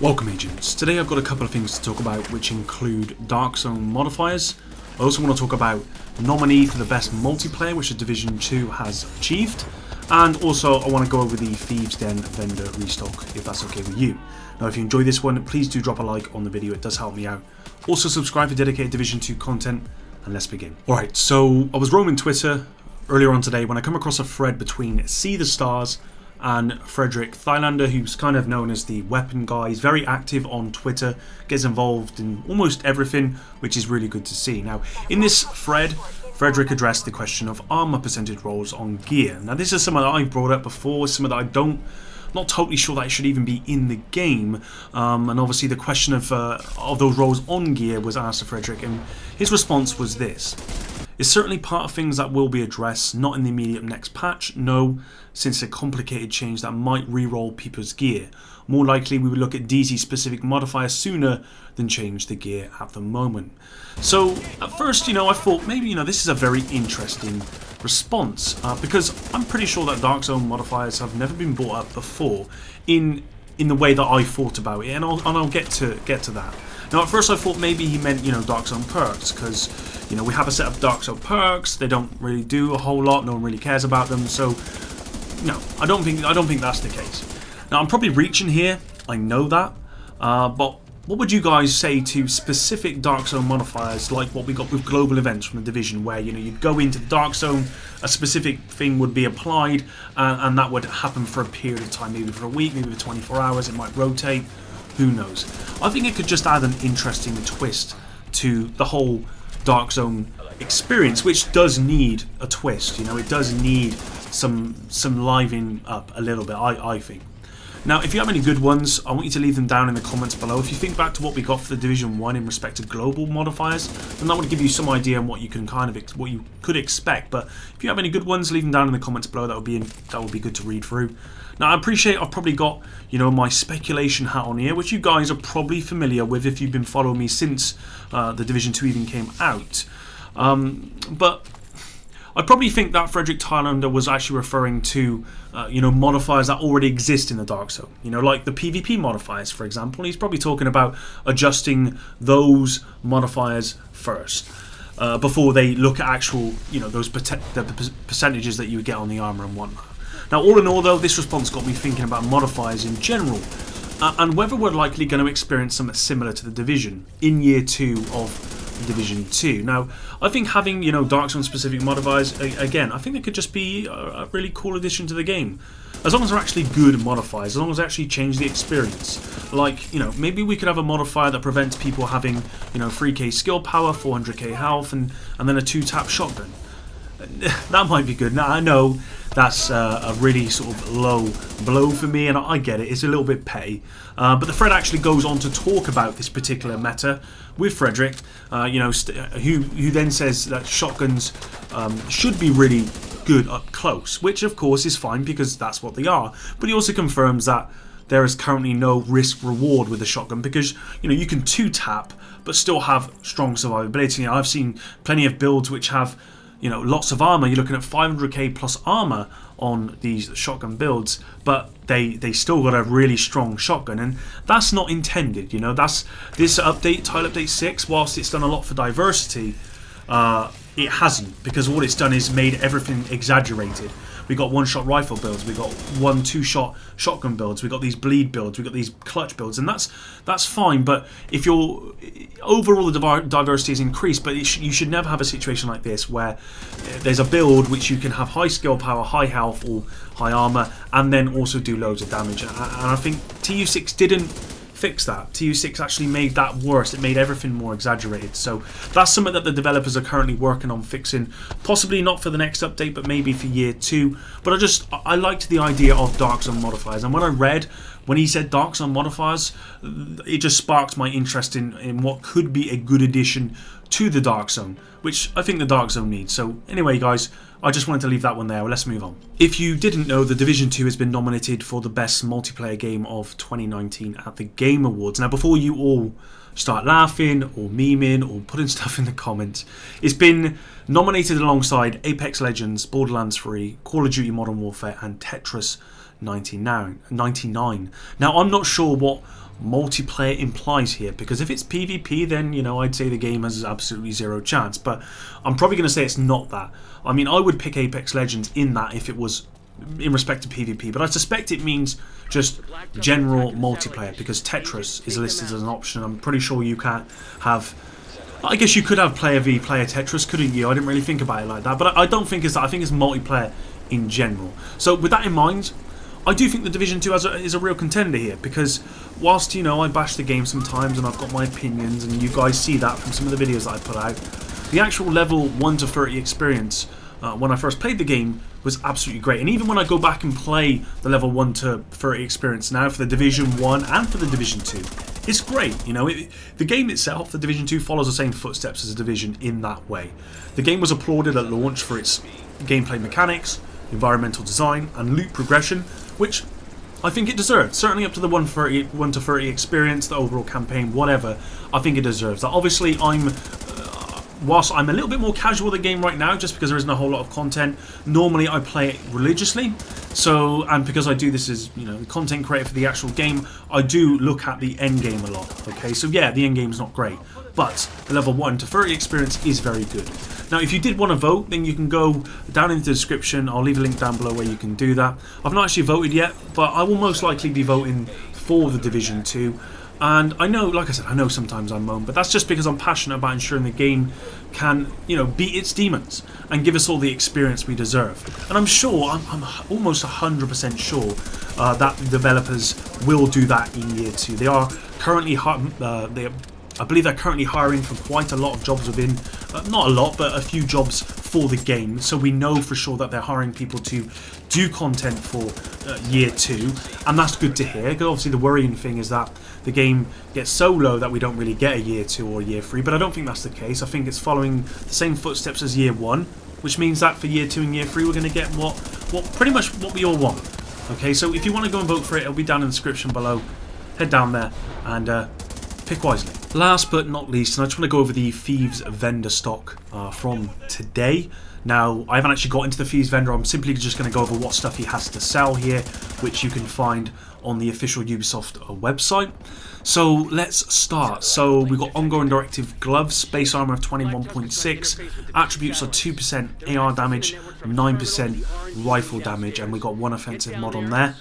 Welcome agents. Today I've got a couple of things to talk about which include Dark Zone modifiers. I also want to talk about nominee for the best multiplayer which the Division 2 has achieved, and also I want to go over the Thieves Den vendor restock if that's okay with you. Now if you enjoy this one, please do drop a like on the video, it does help me out. Also subscribe for dedicated Division 2 content, and let's begin. Alright, so I was roaming Twitter earlier on today when I come across a thread between See the Stars and Frederick Thylander, who's kind of known as the weapon guy. He's very active on Twitter, gets involved in almost everything, which is really good to see. Now, in this thread, Frederick addressed the question of armor percentage rolls on gear. Now, this is something that I've brought up before, something that I don't, not totally sure that it should even be in the game. And obviously the question of those rolls on gear was asked to Frederick, and his response was this. It's certainly part of things that will be addressed, not in the immediate next patch, no, since a complicated change that might re-roll people's gear. More likely we would look at DC specific modifiers sooner than change the gear at the moment. So at first, I thought maybe, this is a very interesting response, because I'm pretty sure that Dark Zone modifiers have never been brought up before in the way that I thought about it, and I'll get to that. Now at first I thought maybe he meant, Dark Zone perks, because we have a set of Dark Zone perks. They don't really do a whole lot. No one really cares about them. So, no, I don't think that's the case. Now, I'm probably reaching here. I know that. But what would you guys say to specific Dark Zone modifiers, like what we got with global events from the Division, where you'd go into the Dark Zone, a specific thing would be applied, and that would happen for a period of time, maybe for a week, maybe for 24 hours. It might rotate. Who knows? I think it could just add an interesting twist to the whole Dark Zone experience, which does need a twist. It does need some livening up a little bit, I think. Now if you have any good ones, I want you to leave them down in the comments below. If you think back to what we got for the Division 1 in respect to global modifiers, then that would give you some idea on what you can what you could expect. But if you have any good ones, leave them down in the comments below. That would be good to read through. Now I appreciate I've probably got my speculation hat on here, which you guys are probably familiar with if you've been following me since the Division 2 even came out. But I probably think that Frederick Thylander was actually referring to modifiers that already exist in the Dark Zone. Like the PvP modifiers, for example. He's probably talking about adjusting those modifiers first. Before they look at actual, those the percentages that you would get on the armor and whatnot. Now, all in all, though, this response got me thinking about modifiers in general, and whether we're likely going to experience something similar to the Division in Year 2 of Division 2. Now, I think having, Dark Zone specific modifiers, again, I think it could just be a really cool addition to the game. As long as they're actually good modifiers, as long as they actually change the experience. Like, maybe we could have a modifier that prevents people having, 3k skill power, 400k health, and then a 2-tap shotgun. That might be good. Now, I know that's a really sort of low blow for me, and I get it, it's a little bit petty. But the thread actually goes on to talk about this particular meta with Frederick, who then says that shotguns should be really good up close, which of course is fine because that's what they are. But he also confirms that there is currently no risk reward with the shotgun because you can 2-tap but still have strong survivability. I've seen plenty of builds which have lots of armor. You're looking at 500k plus armor on these shotgun builds, but they still got a really strong shotgun, and that's not intended. That's this update, Tile Update 6. Whilst it's done a lot for diversity, it hasn't, because what it's done is made everything exaggerated. We got 1-shot rifle builds, we got 1-2-shot shotgun builds, we got these bleed builds, we got these clutch builds, and that's fine. But if overall the diversity is increased, but you should never have a situation like this where there's a build which you can have high skill power, high health, or high armor, and then also do loads of damage. And I think TU6 didn't fix that. TU6 actually made that worse. It made everything more exaggerated. So that's something that the developers are currently working on fixing. Possibly not for the next update, but maybe for Year 2. But I liked the idea of Dark Zone modifiers. And when he said Dark Zone modifiers, it just sparked my interest in what could be a good addition to the Dark Zone, which I think the Dark Zone needs. So anyway, guys, I just wanted to leave that one there. Well, let's move on. If you didn't know, the Division 2 has been nominated for the best multiplayer game of 2019 at the Game Awards. Now, before you all start laughing or memeing or putting stuff in the comments, it's been nominated alongside Apex Legends, Borderlands 3, Call of Duty Modern Warfare, and Tetris 99. Now, I'm not sure what multiplayer implies here, because if it's PvP, then, you know, I'd say the game has absolutely zero chance, but I'm probably going to say it's not that. I mean, I would pick Apex Legends in that if it was in respect to PvP, but I suspect it means just general multiplayer, because Tetris is listed as an option. I'm pretty sure you can't have, I guess you could have player v player Tetris, couldn't you? I didn't really think about it like that, but I don't think it's that. I think it's multiplayer in general. So with that in mind, I do think the Division 2 is a real contender here, because whilst, you know, I bash the game sometimes and I've got my opinions, and you guys see that from some of the videos that I put out, the actual level 1 to 30 experience when I first played the game was absolutely great. And even when I go back and play the level 1 to 30 experience now for the Division 1 and for the Division 2, it's great. You know, the game itself, the Division 2, follows the same footsteps as the Division in that way. The game was applauded at launch for its gameplay mechanics, environmental design, and loot progression, which I think it deserves. Certainly up to the 1 to 30 experience, the overall campaign, whatever, I think it deserves that. Obviously, whilst I'm a little bit more casual with the game right now, just because there isn't a whole lot of content, normally I play it religiously. So, and because I do this as, you know, content creator for the actual game, I do look at the end game a lot. Okay, so yeah, the end game is not great, but the level 1 to 30 experience is very good. Now, if you did want to vote, then you can go down into the description. I'll leave a link down below where you can do that. I've not actually voted yet, but I will most likely be voting for the Division 2. And I know, like I said, I know sometimes I moan, but that's just because I'm passionate about ensuring the game can, you know, beat its demons and give us all the experience we deserve. And I'm sure, I'm almost 100% sure that the developers will do that in year 2. They are currently, I believe they're currently hiring for quite a lot of jobs within, not a lot, but a few jobs for the game. So we know for sure that they're hiring people to do content for year 2, and that's good to hear, because obviously the worrying thing is that the game gets so low that we don't really get a year 2 or year 3, but I don't think that's the case. I think it's following the same footsteps as year 1, which means that for year 2 and year 3 we're going to get what pretty much what we all want. Okay, so if you want to go and vote for it, it'll be down in the description below. Head down there and pick wisely. Last but not least, and I just want to go over the Thieves vendor stock from today. Now, I haven't actually got into the Thieves vendor. I'm simply just going to go over what stuff he has to sell here, which you can find on the official Ubisoft website. So let's start. So we've got ongoing directive gloves, base armor of 21.6, attributes are 2% AR damage, 9% rifle damage, and we've got 1 offensive mod on there.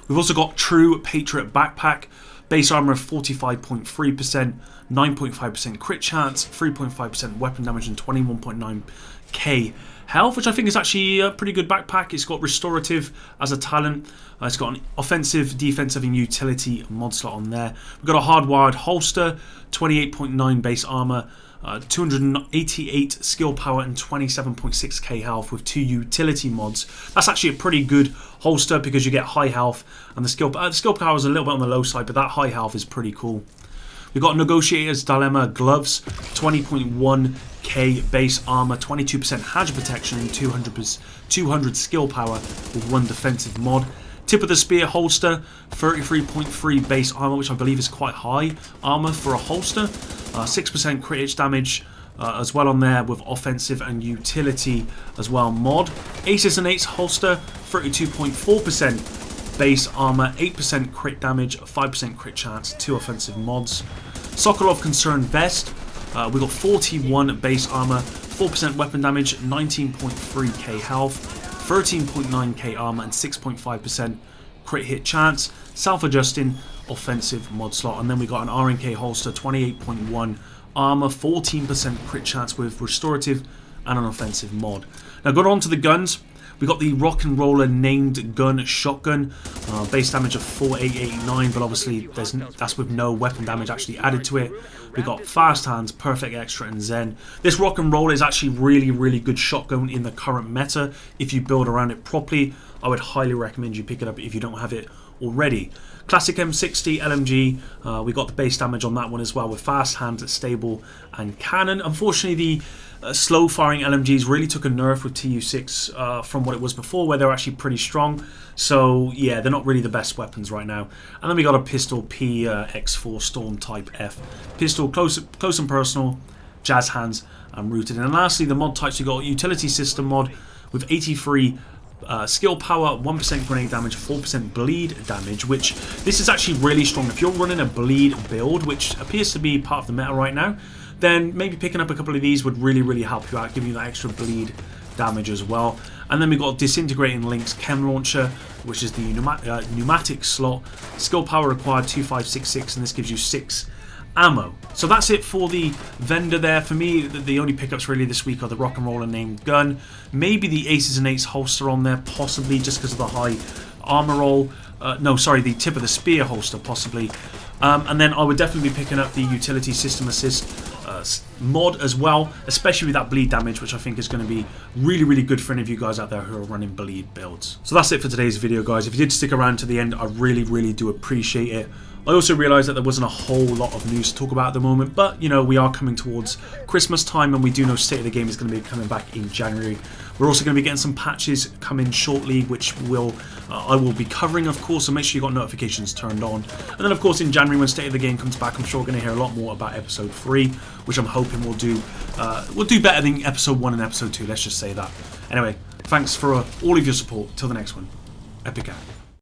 We've also got true Patriot backpack, base armor of 45.3%, 9.5% crit chance, 3.5% weapon damage, and 21.9k health, which I think is actually a pretty good backpack. It's got restorative as a talent. It's got an offensive, defensive, and utility mod slot on there. We've got a hardwired holster, 28.9 base armor, 288 skill power, and 27.6k health with 2 utility mods. That's actually a pretty good holster because you get high health, and the skill power is a little bit on the low side, but that high health is pretty cool. We've got Negotiator's Dilemma gloves, 20.1k base armor, 22% hazard protection, and 200 skill power with 1 defensive mod. Tip of the Spear holster, 33.3 base armor, which I believe is quite high armor for a holster. 6% crit hit damage as well on there with offensive and utility as well mod. Aces and Eights holster, 32.4% base armor, 8% crit damage, 5% crit chance, 2 offensive mods. Sokolov Concern vest, we got 41 base armor, 4% weapon damage, 19.3k health, 13.9k armor, and 6.5% crit hit chance. Self-adjusting offensive mod slot, and then we got an RNK holster, 28.1 armor, 14% crit chance with restorative and an offensive mod. Now going on to the guns. We got the Rock and Roller named gun shotgun, base damage of 4889, but obviously that's with no weapon damage actually added to it. We got Fast Hands, Perfect Extra, and Zen. This Rock and Roller is actually really good shotgun in the current meta. If you build around it properly, I would highly recommend you pick it up if you don't have it already. Classic M60 LMG, we got the base damage on that one as well with Fast Hands, Stable, and Cannon. Unfortunately, the slow firing LMGs really took a nerf with TU6 from what it was before, where they're actually pretty strong. So yeah, they're not really the best weapons right now. And then we got a pistol PX4 Storm Type F. Pistol close and personal, jazz hands, and rooted. And lastly, the mod types, we got utility system mod with 83 skill power, 1% grenade damage, 4% bleed damage, which this is actually really strong. If you're running a bleed build, which appears to be part of the meta right now, then maybe picking up a couple of these would really help you out, giving you that extra bleed damage as well. And then we've got Disintegrating Link's Chem Launcher, which is the pneumatic slot. Skill power required 2566, and this gives you 6 ammo. So that's it for the vendor there. For me, the only pickups really this week are the Rock and Roller named gun, maybe the Aces and Eights holster on there, possibly just because of the high armor roll. No, sorry, the tip of the spear holster, possibly. And then I would definitely be picking up the Utility System Assist mod as well, especially with that bleed damage, which I think is going to be really good for any of you guys out there who are running bleed builds. So that's it for today's video, guys. If you did stick around to the end, I really do appreciate it. I also realised that there wasn't a whole lot of news to talk about at the moment, but you know, we are coming towards Christmas time, and we do know State of the Game is going to be coming back in January. We're also going to be getting some patches coming shortly, which I will be covering, of course, so make sure you got notifications turned on. And then, of course, in January when State of the Game comes back, I'm sure we're going to hear a lot more about Episode 3, which I'm hoping we'll do better than Episode 1 and Episode 2, let's just say that. Anyway, thanks for all of your support. Till the next one, Epic out.